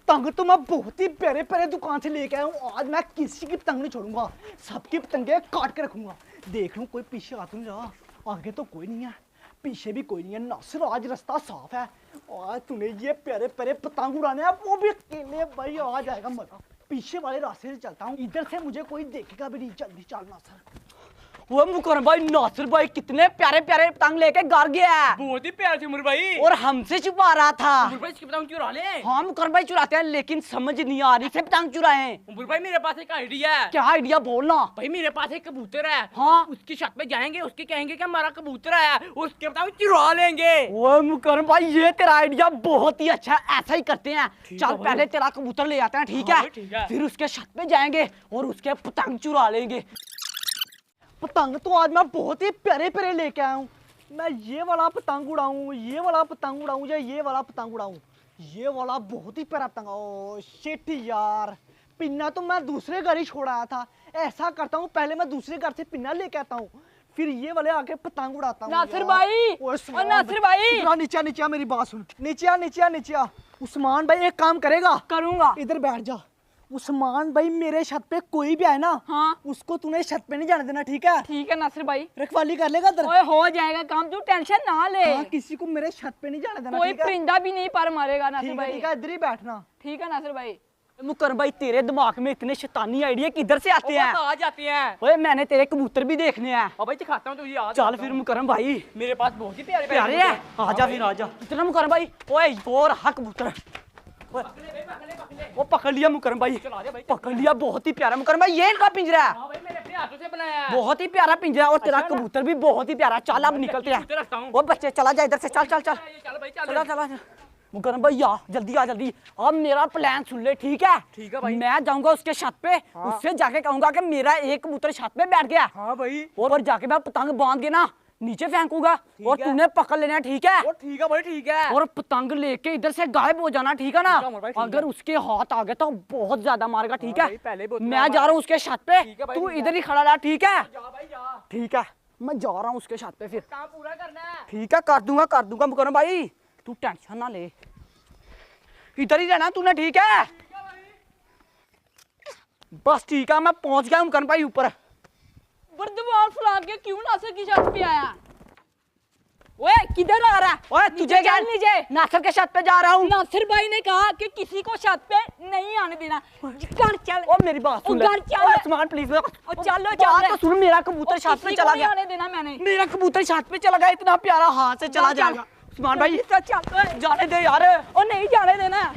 पतंग तो मैं बहुत ही प्यारे प्यारे दुकान से लेके आया हूँ। आज मैं किसी की पतंग नहीं छोड़ूंगा, सबकी पतंगे काट के रखूंगा। देख लूँ कोई पीछे आ तो नहीं रहा। आगे तो कोई नहीं है, पीछे भी कोई नहीं है। नासिर आज रास्ता साफ है। आज तूने ये प्यारे प्यारे पतंग उड़ाने हैं, वो भी अकेले। भाई आ जाएगा मजा। पीछे वाले रास्ते से चलता हूँ, इधर से मुझे कोई देखेगा भी नहीं। जल्दी चल नासिर। वो मुकरम भाई, नासिर भाई कितने प्यारे प्यारे पतंग लेके घर गया है। बहुत ही प्यारे थे उमर भाई। और हमसे छुपा रहा था। उमर भाई इसकी पतंग चुरा ले। हाँ मुकरम भाई चुराते हैं, लेकिन समझ नहीं आ रही से पतंग चुराए। उमर भाई मेरे पास एक आइडिया है। क्या आइडिया बोलना। भाई मेरे पास एक कबूतर है। हाँ। उसकी छत पे जाएंगे, उसके कहेंगे कि हमारा कबूतर आया, उसके पतंग चुरा लेंगे। वो मुकरम भाई ये तेरा आइडिया बहुत ही अच्छा है, ऐसा ही करते हैं। ठीक चल है भाई। पहले तेरा कबूतर ले आते हैं, ठीक हाँ है? भाई, ठीक है। फिर उसके छत पे जाएंगे और उसके पतंग चुरा लेंगे। पतंग तो आज मैं बहुत ही प्यारे प्यारे लेके आया हूँ। मैं ये वाला पतंग उड़ाऊँ, ये वाला पतंग उड़ाऊँ या ये वाला पतंग उड़ाऊँ। ये वाला बहुत ही प्यारा पतंग। ओ शिट यार, पिन्ना तो मैं दूसरे घर ही छोड़ आया था। ऐसा करता हूँ, पहले मैं दूसरे घर से पिन्ना लेके आता हूँ, फिर ये वाले आके पतंग उड़ाता हूँ। नासिर भाई, उस्मान नासिर भाई। इधर आ, नीचे आ, नीचे आ, मेरी बात सुन। नीचे आ, नीचे आ, नीचे आ। उस्मान भाई एक काम करेगा? करूंगा। इधर बैठ जा। उस्मान भाई मेरे छत पे कोई भी आए ना, हाँ। उसको तूने छत पे नहीं जाने देना, ठीक है? ठीक है नासिर भाई। रखवाली कर लेगा इधर। ओए हो जाएगा काम, तू टेंशन ना ले। हाँ, किसी को मेरे छत पे नहीं जाने देना, कोई ठीक है? परिंदा भी नहीं पर मारेगा नासिर ठीक है, भाई। ठीक है, इधर ही बैठना। ठीक है नासिर भाई। मुकरम भाई तेरे दिमाग में इतने शैतानी आइडिया किधर से आते हैं? आ जाते हैं। ओए मैंने तेरे कबूतर भी देखने हैं। और भाई दिखाता हूँ तो याद। चल फिर मुकरम भाई। मेरे पास बहुत ही प्यारे प्यारे है, आजा फिर आजा। इतना मुकरम भाई। ओए और हक कबूतर। ओए, वो पकड़ लिया मुकरम भाई, चला दे भाई। पकड़ लिया। बहुत ही प्यारा मुकरम भाई, ये इनका पिंजरा है। हाँ भाई मैंने अपने हाथों से बनाया है। बहुत ही प्यारा पिंजरा है और तेरा अच्छा ना? कबूतर भी बहुत ही प्यारा। चल अब निकलते हैं। कबूतर रखता हूँ। वो बच्चे चला जा इधर से, चल चल चल चल भाई चल। चला चला। मुकरम भाई आ जल्दी आ जल्दी। अब मेरा प्लान सुन ले, ठीक है? ठीक है भाई। मैं जाऊंगा उसके छत पे, उससे जाके कहूंगा कि मेरा एक कबूतर छत पे बैठ गया। हाँ भाई। और जाके मैं पतंग बांध के ना नीचे फेंकूंगा और है। तूने पकड़ लेना, ठीक है? और ठीक है भाई, ठीक है। और पतंग लेके इधर से गायब हो जाना, ठीक है ना? ठीक है उमर भाई, ठीक अगर है। उसके हाथ आ गए तो बहुत ज्यादा मारेगा, ठीक हाँ है? भाई, पहले बहुत मैं मारा। जा रहा हूँ उसके छत पे, ठीक है भाई, तू ठीक है। इधर ही खड़ा रहा, ठीक है? जा भाई जा। ठीक है, मैं जा रहा हूँ उसके छत पे फिर। काम पूरा करना है। ठीक है, कर दूंगा मुकरम भाई, तू टेंशन ना ले। इधर ही रहना तूने, ठीक है? बस ठीक है, मैं पहुंच गया मुकरम भाई ऊपर। वर्दमान फलान के क्यों नासिर की छत पे आया? ओए किधर आ रहा है? ओए तुझे क्या? चल नीचे। नासिर के छत पे जा रहा हूँ। नासिर भाई ने कहा कि किसी को छत पे नहीं आने देना। घर चल। ओ मेरी बात सुन ले। घर चल। ओए उस्मान प्लीज। ओ चलो बात चल। तो सुन, मेरा कबूतर और छत पे किसी चला को नहीं गया। आने देना मैंने। मेरा कबूतर छत पे चला गया, इतना प्यारा हाथ से चला चल। जाएगा। उस्मान भाई चल चल। जाने दे यार। ओ नहीं जाने देना।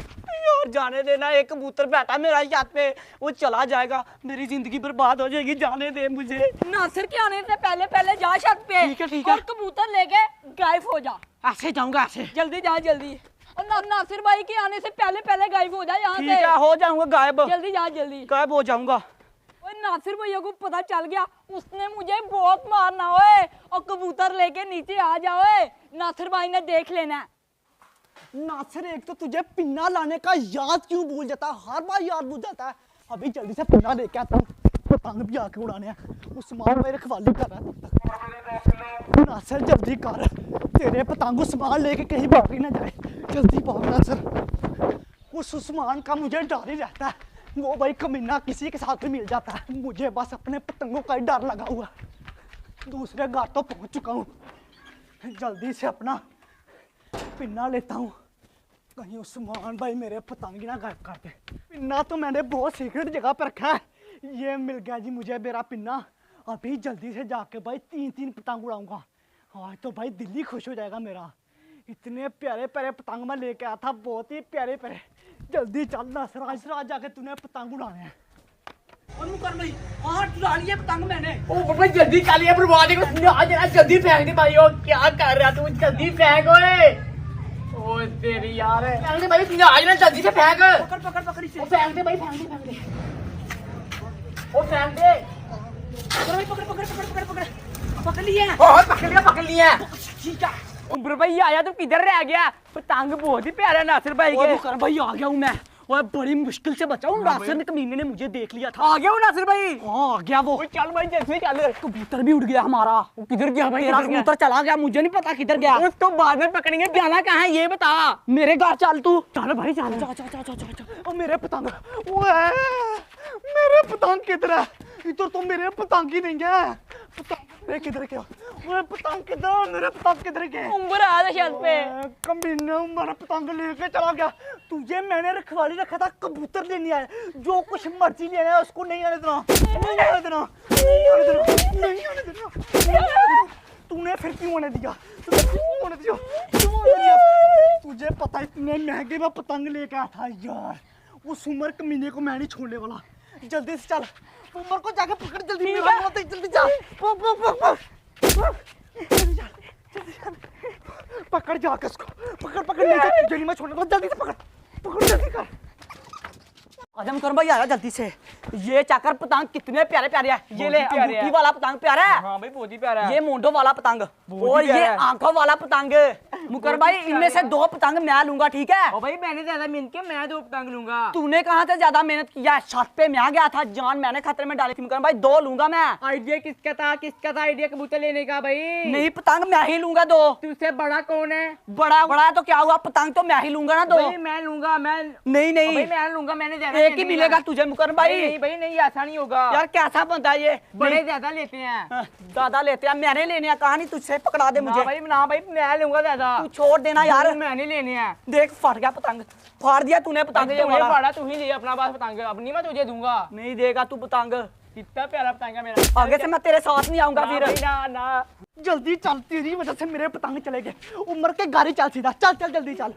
यार जाने देना, एक कबूतर बैठा मेरा छत पे, वो चला जाएगा, मेरी जिंदगी बर्बाद हो जाएगी। जाने दे मुझे। नासिर के आने से पहले पहले जा छत पे। ठीक है, ठीक है। और कबूतर लेके गायब हो जा। ऐसे जाऊंगा ऐसे। जल्दी जा जल्दी। और नासिर भाई के आने से पहले पहले गायब हो जा यहाँ ठीक से। है, हो जाऊंगा गायब। जल्दी जा जल्दी। गायब हो जाऊंगा। ओए नासिर भैया को पता चल गया, उसने मुझे बहुत मारना। ओए और कबूतर लेके नीचे आ जाओ। नासिर भाई ने देख लेना। नासिर एक तो तुझे पिन्ना लाने का याद क्यों भूल जाता है? हर बार याद भूल जाता है। अभी जल्दी से पिन्ना लेके आता हूँ, पतंग भी आके उड़ाने हैं। उस्मान भाई रखवाली कर रहा है तब तक। नासिर जल्दी कर, तेरे पतंग उस्मान लेके कहीं भाग ही ना जाए। जल्दी भाग नासिर। उस उस्मान का मुझे डर ही रहता है, वो भाई कमीना किसी के साथ भी मिल जाता है। मुझे बस अपने पतंगों का ही डर लगा हुआ। दूसरे घर तो पहुंच चुका हूँ, जल्दी से अपना पिन्ना लेता हूँ, कहीं उस्मान भाई मेरे पतंग ना गायब कर दे। पिन्ना तो मैंने बहुत सीक्रेट जगह पर रखा है। ये मिल गया जी मुझे मेरा पिन्ना। अभी जल्दी से जाके भाई 3-3 पतंग उड़ाऊंगा। आज तो भाई दिल ही खुश हो जाएगा मेरा। इतने प्यारे प्यारे पतंग मैं लेके आया था, बहुत ही प्यारे प्यारे। जल्दी चल नासिर, आज जाके तूने पतंग उड़ाने हैं। और मुकरम भाई वहाँ चुरा लिया पतंग मैंने। ओ भाई जल्दी कर लिया बर्बाद को। आज जल्दी फेंक दे भाई। ओ क्या कर रहा तू? जल्दी फेंक। ओ तेरी यार। फेंक दे भाई, तूने आज ना जल्दी से फेंक। पकड़ पकड़ पकड़ इसे। ओ फेंक दे भाई, फेंक दे, फेंक दे। ओ फेंक दे। पकड़ भाई, पकड़ पकड़ पकड़ पकड़ पकड़ पकड़ लिया। और पकड़ लिया। ठीक है। उमर भाई आया तो किधर रह गया? पतंग बहुत ही प्यारा नासिर भाई के। मुकरम भाई आ गया हूँ मैं। ओए बड़ी मुश्किल से बचा हूँ, नासिर ने कमीने ने मुझे देख लिया था। आ गया वो नासिर भाई। हाँ आ गया वो। चल भाई जल्दी चल। कबूतर भी उड़ गया हमारा। वो किधर गया भाई? तेरा कबूतर चला गया, मुझे नहीं पता किधर गया। उसको बाद में पकड़ेंगे, जाना कहाँ है ये बता। मेरे घर चल तू। चल भाई चल। ओ मेरे पतंग, ओए मेरे पतंग किधर है? इधर तो मेरे पतंग ही नहीं है। पतंग मेरे किधर गया? ओए पतंग किधर? मेरे पतंग किधर गए? ऊपर आ जा छत पे। कमीने मेरा पतंग लेके चला गया। तुझे मैंने रखवाली रखा था, कबूतर लेने आया। जो कुछ मर्जी लेना है उसको नहीं आने देना, नहीं आने देना, नहीं आने देना, नहीं आने देना, नहीं आने देना। तूने फिर क्यों आने दिया? तूने क्यों आने दिया? क्यों आने दिया? तुझे पता है इतने महंगे में पतंग लेके आया था यार। उस उमर कमीने को मैं नहीं छोड़ने वाला। जल्दी से चल, उमर को जाके पकड़ जल्दी। मेरा मत है, जल्दी चल। जल्दी चल, जल्दी चल। पकड़ जाके उसको, पकड़ पकड़, नहीं तो तुझे नहीं मैं छोड़ने वाला। जल्दी से पकड़, पकड़ जल्दी कर। आजम कर भाई आया जल्दी से। ये चाकर पतंग कितने प्यारे प्यारे है। ये ले बहुत ही प्यारे अंगूठी है। वाला पतंग प्यारा है। हाँ भाई बहुत ही प्यारा है। ये मोंडो वाला पतंग बहुत और ही प्यारा ये है। आंखों वाला पतंग। मुकर भाई इनमें से 2 पतंग मैं लूंगा, ठीक है? ओ भाई मैंने ज्यादा मेहनत की, मैं 2 पतंग लूंगा। तूने कहा था ज्यादा मेहनत किया है, छत पे मैं गया था, जान मैंने खतरे में डाली थी। मुकर भाई 2 लूंगा मैं। आइडिया किसका था आइडिया कबूतर लेने का भाई? नहीं पतंग मैं ही लूंगा 2। तुझसे बड़ा कौन है? बड़ा बड़ा तो क्या हुआ, पतंग तो मैं ही लूंगा ना 2। भाई मैं लूंगा, मैं नहीं भाई नहीं मैं लूंगा, मैंने ज्यादा एक ही मेहनत मिलेगा की। तुझे मुकर नहीं भाई। नहीं ऐसा नहीं होगा यार कैसा बनता है ये? बड़े नहीं, ज्यादा लेते हैं। हाँ, ज्यादा लेते हैं, मैंने लेने हैं। कहा नहीं तुझसे पकड़ा दे मुझे। ना भाई मैं लूंगा ज्यादा। तू छोड़ देना यार। मैंने लेने हैं। देख फट गया पतंग, फाड़ दिया तूने पतंग ये वाला। पड़ा तू ही ले अपना पास पतंग, अब नहीं मैं तुझे दूंगा। नहीं देगा तू पतंग। कितना प्यारा पतंग है मेरा। आगे से मैं तेरे साथ नहीं आऊंगा फिर। ना जल्दी चल, तेरी वजह से मेरे पतंग चले गए। उमर के गाड़ी चल सीधा, चल चल जल्दी चल।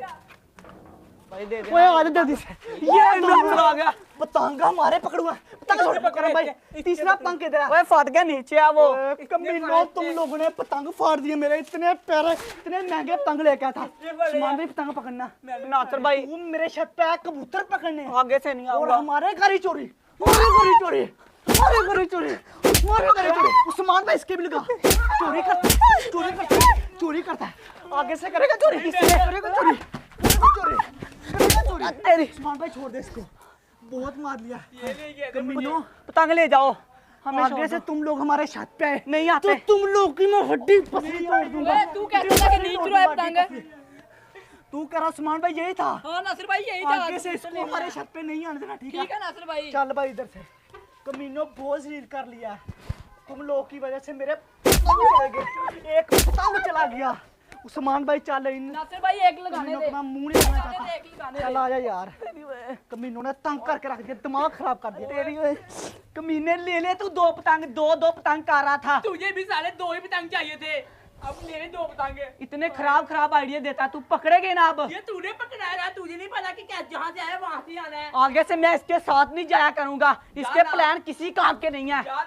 भाई दे ओए आ जा जल्दी से। ये नंबर आ गया। पतंग हमारे पकड़ुआ। पतंग छोड़ पकड़ भाई। तीसरा पतंग किधर है? ओए फट गया नीचे आ वो। कमीनों तुम लोगों ने पतंग फाड़ दिए मेरे। इतने प्यारे इतने महंगे पतंग लेके आया था। सामान भी पतंग पकड़ना। नासर भाई तू मेरे छत पे आया कबूतर पकड़ने आगे से नहीं और आऊंगा। हमारे गाड़ी चोरी, हमारे गाड़ी चोरी, हमारे गाड़ी चोरी, हमारे गाड़ी चोरी। उस्मान भाई इसके भी लगा। चोरी करता है, चोरी करता है, चोरी करता है। आगे से करेगा चोरी, इससे करेगा चोरी, करेगा चोरी, करेगा चोरी। तेरी उस्मान भाई छोड़ दे इसको, बहुत मार लिया। कमीनों पतंग ले जाओ। हमें आगे से तुम लोग हमारे छत पे आए नहीं तो आते। तुम लोग की मैं हड्डी पसली तोड़ दूंगा। ओए, तू कहता था कि नहीं चुराया पतंग? तू कह रहा उस्मान भाई यही था। हाँ नासिर भाई यही था। आगे से इसको हमारे छत पे नहीं आने देना, ठीक ठीक है? है नासिर भाई। चल भाई इधर से। कमीनों बहुत जलील कर लिया। तुम लोग की वजह से मेरे पतंग चले गए। एक पतंग चला गया। उस्मान भाई चल इन नासिर भाई एक लगाने कमीनों दे। को मैं मुंह नहीं लगाना लगाने दे, चाहता। एक लगाने चल दे। आ जा यार। कमीनों ने तंग करके रख दिया, दिमाग खराब कर दिया। तेरी कमीने ले ले तू 2 पतंग, 2 पतंग कर रहा था। तुझे भी साले 2 ही पतंग चाहिए थे, अब मेरे 2 पतंग। इतने खराब आइडिया देता, तू पकड़ेगे ना अब। ये तूने पकड़ाया था, तुझे नहीं पता कि क्या जहाँ से आया वहाँ से आना है। आगे से मैं इसके साथ नहीं जाया करूंगा। इसके ना। प्लान किसी काम के नहीं है। जा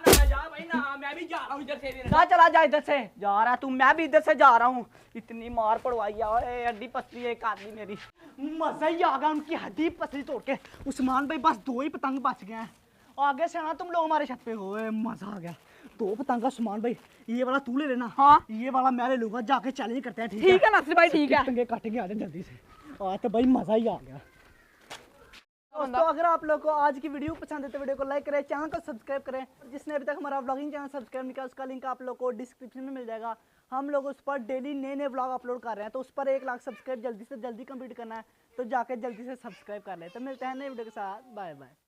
भाई ना, मैं भी जा रहा हूँ इधर से। जा चला जा इधर से। जा रहा तू, मैं भी इधर से जा रहा हूँ। इतनी मार पड़वाई है, हड्डी पसली एक आदमी मेरी। मजा ही आ गया उनकी हड्डी पसली तोड़ के। उस्मान भाई बस 2 ही पतंग बच गए हैं। आगे से आना तुम लोग हमारे छत पे हो। मजा आ गया। 2 पतंग का उस्मान भाई, ये वाला तू ले लेना। हाँ। ये वाला मैं ले लूंगा। जाके चैलेंज करते हैं, ठीक है नासिर भाई, ठीक है। पतंगे काटेंगे, आ जा जल्दी से। आज तो भाई मजा ही आ गया। दोस्तों अगर आप लोग को आज की वीडियो पसंद है तो वीडियो को लाइक करें, चैनल को सब्सक्राइब करें। जिसने अभी तक हमारा व्लॉगिंग चैनल सब्सक्राइब नहीं किया उसका लिंक आप लोग को डिस्क्रिप्शन में मिल जाएगा। हम लोग उस पर डेली नए नए व्लॉग अपलोड कर रहे हैं, तो उस पर 1 लाख सब्सक्राइब जल्दी से जल्दी कंप्लीट करना है। तो जाके जल्दी से सब्सक्राइब कर लें। तो मिलते हैं नए वीडियो के साथ, बाय बाय।